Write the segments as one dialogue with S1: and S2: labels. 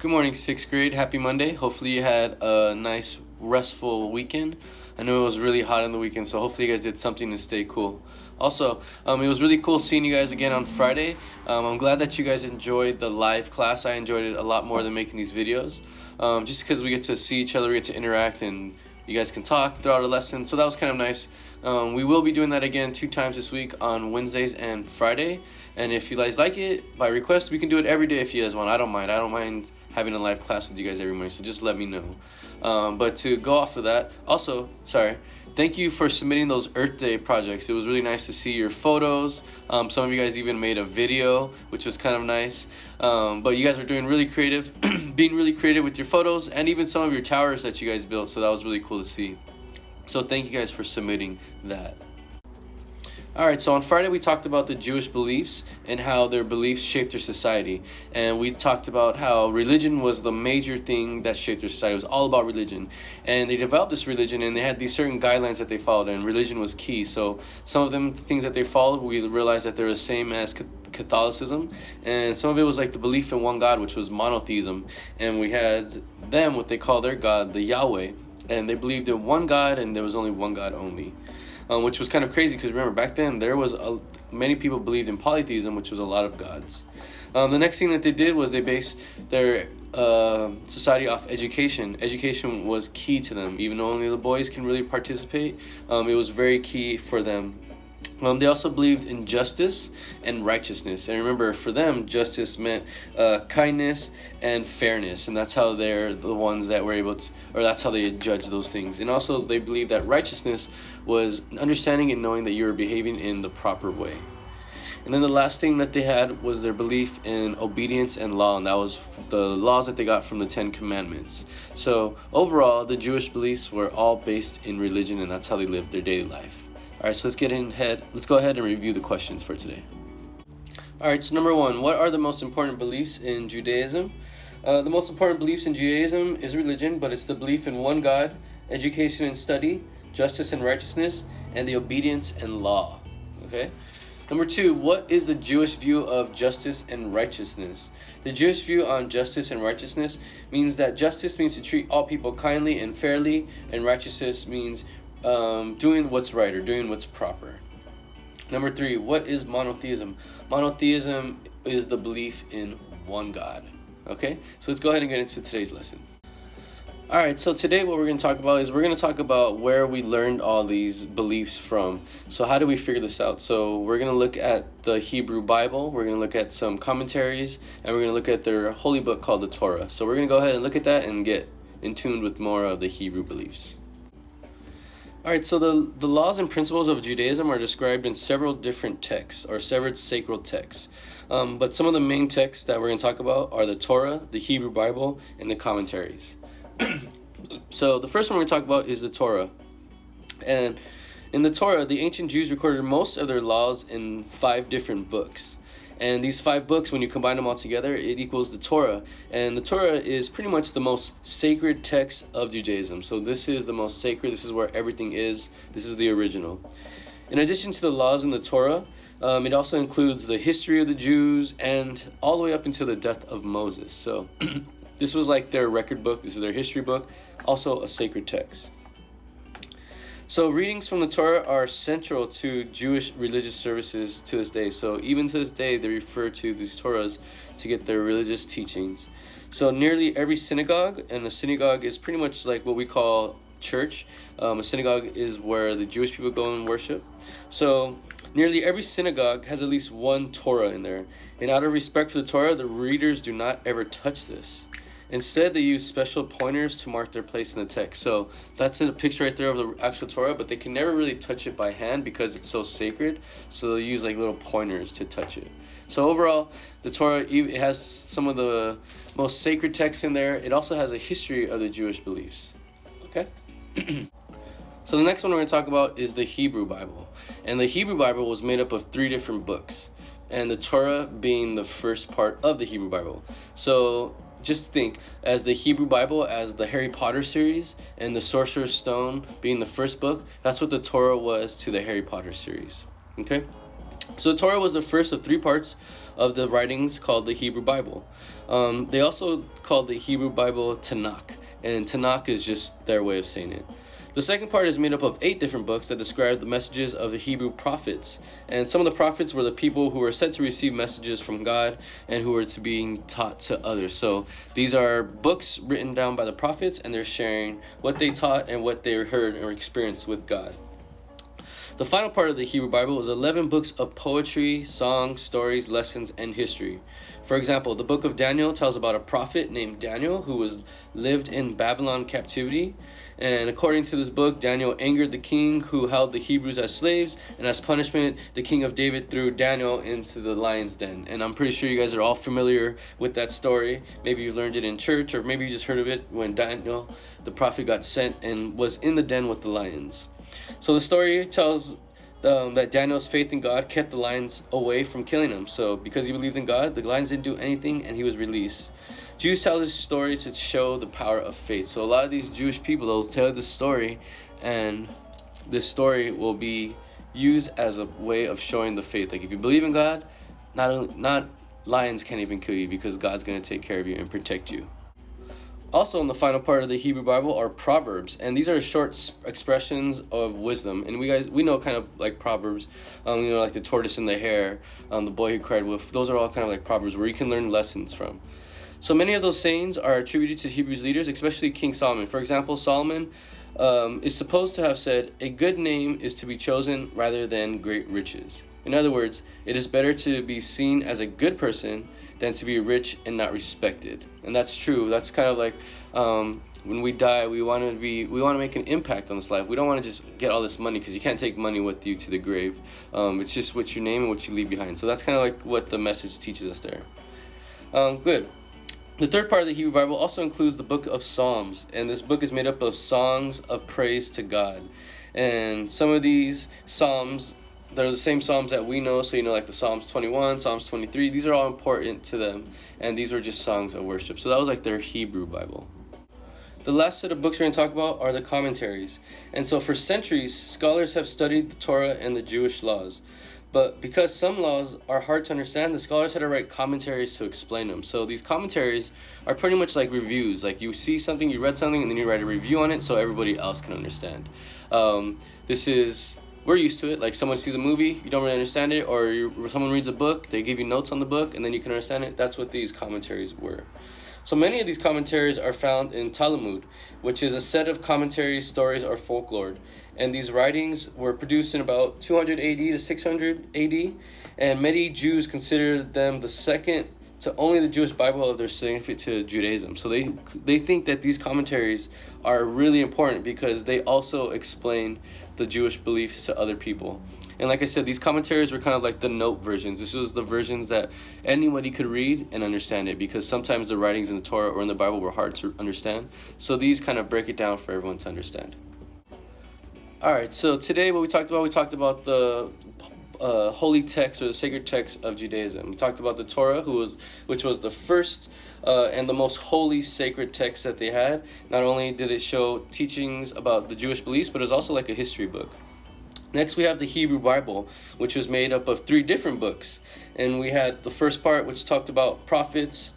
S1: Good morning, sixth grade. Happy Monday. Hopefully, you had a nice, restful weekend. I know it was really hot on the weekend, so hopefully, you guys did something to stay cool. Also, it was really cool seeing you guys again on Friday. I'm glad that you guys enjoyed the live class. I enjoyed it a lot more than making these videos. Just because we get to see each other, we get to interact, and you guys can talk throughout a lesson. So that was kind of nice. We will be doing that again 2 times this week on Wednesdays and Friday. And if you guys like it, by request, we can do it every day if you guys want. I don't mind having a live class with you guys every morning, so just let me know. But to go off of that, also, thank you for submitting those Earth Day projects. It was really nice to see your photos. Some of you guys even made a video, which was kind of nice. But you guys were doing really creative, being really creative with your photos, and even some of your towers that you guys built, so that was really cool to see. So thank you guys for submitting that. Alright, so on Friday we talked about the Jewish beliefs and how their beliefs shaped their society. And we talked about how religion was the major thing that shaped their society. It was all about religion. And they developed this religion and they had these certain guidelines that they followed, and religion was key. So some of them, things that they followed, we realized that they're the same as Catholicism. And some of it was like the belief in one God, which was monotheism. And we had them, what they call their God, the Yahweh. And they believed in one God and there was only one God only. Which was kind of crazy because remember back then there was many people believed in polytheism, which was a lot of gods. The next thing that they did was they based their society off education. Education was key to them, even though only the boys can really participate. It was very key for them. They also believed in justice and righteousness. And remember, for them, justice meant kindness and fairness. And that's how they're the ones that were able to, or that's how they judge those things. And also, they believed that righteousness was understanding and knowing that you were behaving in the proper way. And then the last thing that they had was their belief in obedience and law. And that was the laws that they got from the 10 Commandments. So overall, the Jewish beliefs were all based in religion, and that's how they lived their daily life. Alright, so let's go ahead and review the questions for today. Alright, so number 1, what are the most important beliefs in Judaism? The most important beliefs in Judaism is religion, but it's the belief in one God, education and study, justice and righteousness, and the obedience and law. Okay? Number 2, what is the Jewish view of justice and righteousness? The Jewish view on justice and righteousness means that justice means to treat all people kindly and fairly, and righteousness means doing what's right or doing what's proper. Number 3, what is monotheism? Monotheism is the belief in one God. Okay, so let's go ahead and get into today's lesson. Alright, so today what we're going to talk about is we're going to talk about where we learned all these beliefs from. So how do we figure this out? So we're going to look at the Hebrew Bible, we're going to look at some commentaries, and we're going to look at their holy book called the Torah. So we're going to go ahead and look at that and get in tune with more of the Hebrew beliefs. Alright, so the laws and principles of Judaism are described in several different texts, or several sacred texts. But some of the main texts that we're going to talk about are the Torah, the Hebrew Bible, and the commentaries. So the first one we're going to talk about is the Torah. And in the Torah, the ancient Jews recorded most of their laws in 5 different books. And these 5 books, when you combine them all together, it equals the Torah. And the Torah is pretty much the most sacred text of Judaism. So this is the most sacred. This is where everything is. This is the original. In addition to the laws in the Torah, it also includes the history of the Jews and all the way up until the death of Moses. So this was like their record book. This is their history book. Also a sacred text. So readings from the Torah are central to Jewish religious services to this day. So even to this day, they refer to these Torahs to get their religious teachings. So nearly every synagogue, and the synagogue is pretty much like what we call church. A synagogue is where the Jewish people go and worship. So nearly every synagogue has at least one Torah in there. And out of respect for the Torah, the readers do not ever touch this. Instead, they use special pointers to mark their place in the text. So that's in a picture right there of the actual Torah, but they can never really touch it by hand because it's so sacred. So they'll use like little pointers to touch it. So overall, the Torah, it has some of the most sacred texts in there. It also has a history of the Jewish beliefs. Okay? So the next one we're going to talk about is the Hebrew Bible. And the Hebrew Bible was made up of 3 different books, and the Torah being the first part of the Hebrew Bible. So just think, as the Hebrew Bible, as the Harry Potter series, and the Sorcerer's Stone being the first book, that's what the Torah was to the Harry Potter series. Okay? So the Torah was the first of 3 parts, of the writings called the Hebrew Bible. They also called the Hebrew Bible Tanakh, and Tanakh is just their way of saying it. The second part is made up of 8 different books that describe the messages of the Hebrew prophets. And some of the prophets were the people who were said to receive messages from God and who were to be taught to others. So these are books written down by the prophets, and they're sharing what they taught and what they heard or experienced with God. The final part of the Hebrew Bible is 11 books of poetry, songs, stories, lessons, and history. For example, the book of Daniel tells about a prophet named Daniel who lived in Babylon captivity. And according to this book, Daniel angered the king who held the Hebrews as slaves, and as punishment, the king of David threw Daniel into the lion's den. And I'm pretty sure you guys are all familiar with that story. Maybe you've learned it in church, or maybe you just heard of it when Daniel, the prophet, got sent and was in the den with the lions. So the story tells that Daniel's faith in God kept the lions away from killing him. So because he believed in God, the lions didn't do anything, and he was released. Jews tell this story to show the power of faith. So a lot of these Jewish people, they'll tell this story, and this story will be used as a way of showing the faith. Like if you believe in God, not lions can't even kill you, because God's going to take care of you and protect you. Also, in the final part of the Hebrew Bible are Proverbs, and these are short expressions of wisdom. And we know kind of like Proverbs, like the tortoise and the hare, the boy who cried wolf. Those are all kind of like Proverbs where you can learn lessons from. So many of those sayings are attributed to Hebrews leaders, especially King Solomon. For example, Solomon is supposed to have said, "A good name is to be chosen rather than great riches." In other words, it is better to be seen as a good person than to be rich and not respected. And that's true. That's kind of like when we die, we want to make an impact on this life. We don't want to just get all this money, because you can't take money with you to the grave. It's just what you name and what you leave behind. So that's kind of like what the message teaches us there. Good. The third part of the Hebrew Bible also includes the book of Psalms, and this book is made up of songs of praise to God. And some of these Psalms, they're the same Psalms that we know, so like the Psalms 21, Psalms 23, these are all important to them, and these were just songs of worship. So that was like their Hebrew Bible. The last set of books we're going to talk about are the commentaries. And so for centuries, scholars have studied the Torah and the Jewish laws. But because some laws are hard to understand, the scholars had to write commentaries to explain them. So these commentaries are pretty much like reviews. Like you see something, you read something, and then you write a review on it so everybody else can understand. We're used to it. Like someone sees a movie, you don't really understand it, or someone reads a book, they give you notes on the book, and then you can understand it. That's what these commentaries were. So many of these commentaries are found in Talmud, which is a set of commentaries, stories, or folklore. And these writings were produced in about 200 AD to 600 AD, and many Jews consider them the second to only the Jewish Bible of their significance to Judaism. So they think that these commentaries are really important because they also explain the Jewish beliefs to other people. And like I said, these commentaries were kind of like the note versions. This was the versions that anybody could read and understand it, because sometimes the writings in the Torah or in the Bible were hard to understand. So these kind of break it down for everyone to understand. Alright, so today we talked about the holy text or the sacred text of Judaism. We talked about the Torah, which was the first and the most holy sacred text that they had. Not only did it show teachings about the Jewish beliefs, but it was also like a history book. Next, we have the Hebrew Bible, which was made up of 3 different books. And we had the first part, which talked about prophets,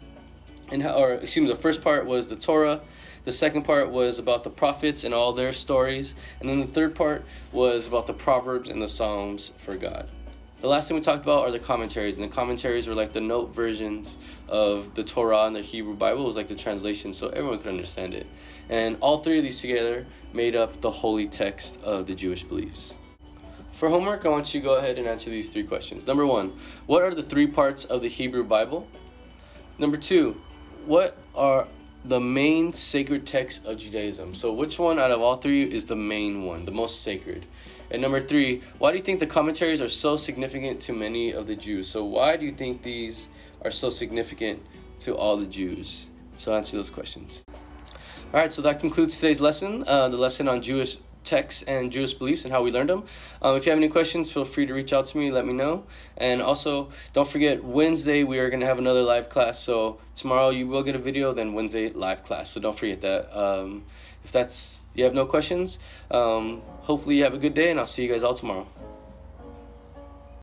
S1: the first part was the Torah. The second part was about the prophets and all their stories. And then the third part was about the Proverbs and the Psalms for God. The last thing we talked about are the commentaries. And the commentaries were like the note versions of the Torah and the Hebrew Bible. It was like the translation so everyone could understand it. And all 3 of these together made up the holy text of the Jewish beliefs. For homework, I want you to go ahead and answer these 3 questions. Number 1, what are the 3 parts of the Hebrew Bible? Number 2, what are the main sacred texts of Judaism? So which one out of all 3 is the main one, the most sacred? And number 3, why do you think the commentaries are so significant to many of the Jews? So why do you think these are so significant to all the Jews? So answer those questions. All right, so that concludes today's lesson, the lesson on Jewish texts and Jewish beliefs and how we learned them. If you have any questions, feel free to reach out to me, let me know. And also, don't forget, Wednesday we are going to have another live class. So tomorrow you will get a video, then Wednesday live class. So don't forget that. If you have no questions, hopefully you have a good day, and I'll see you guys all tomorrow.